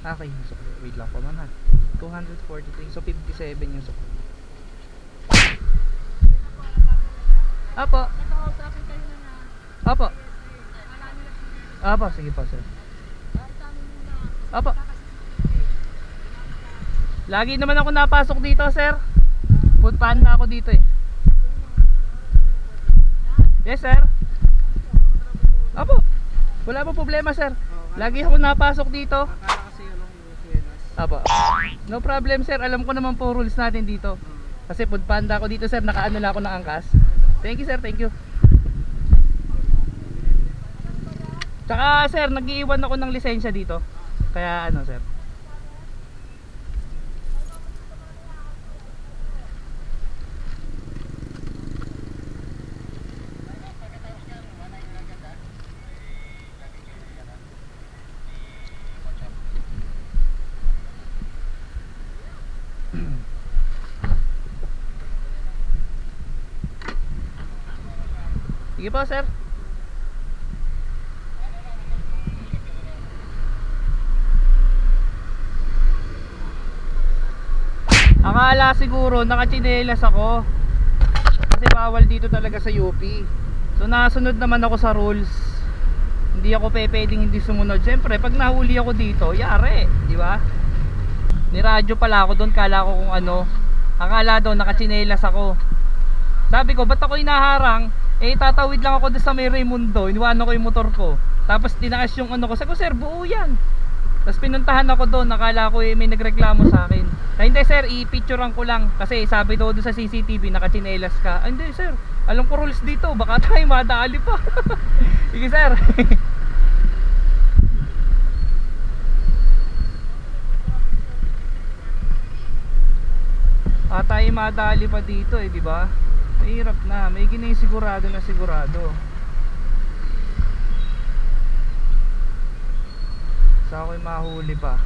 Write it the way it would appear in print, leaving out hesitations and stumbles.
Okay, sukli. Wait lang po ma'am ha. 243. So 57 yung sukli. Apo. Nakausapin kayo na na. Apo. Marami na si Apo, sige po sir. Tama muna. Apo. Lagi naman ako napasok dito sir. Food panda ako dito eh. Yes sir. Apo. Wala po problema sir. Lagi ako napasok dito. Akala kasi yung swelas. Apo. No problem sir. Alam ko naman po rules natin dito. Kasi food panda ako dito sir. Nakaano na ako ng angkas. Thank you sir. Thank you. Tsaka sir, nag-iiwan ako ng lisensya dito. Kaya ano sir. Sige po sir. Akala siguro nakatsinelas ako. Kasi bawal dito talaga sa UP. So nasunod naman ako sa rules. Hindi ako pwedeng hindi sumunod. Siyempre pag nahuli ako dito, yari, di ba? Niradyo pala ako doon, kala ko kung ano. Akala daw nakatsinelas ako. Sabi ko, ba't ako inaharang? Eh tatawid lang ako doon sa may Raimundo. Iniwanan ko yung motor ko. Tapos tinaas yung ano ko. Sabi ko, sir, buo yan. Tapos pinuntahan ako doon, nakala ko may nagreklamo sa akin. Hindi sir, i-picturean ko lang. Kasi sabi daw doon sa CCTV, nakatsinelas ka. Hindi sir, alam ko rules dito, baka tayo madali pa. Sige sir. Tayo madali pa dito eh, di ba? Mahirap na, may sigurado na sigurado. Sa ako'y mahuli pa.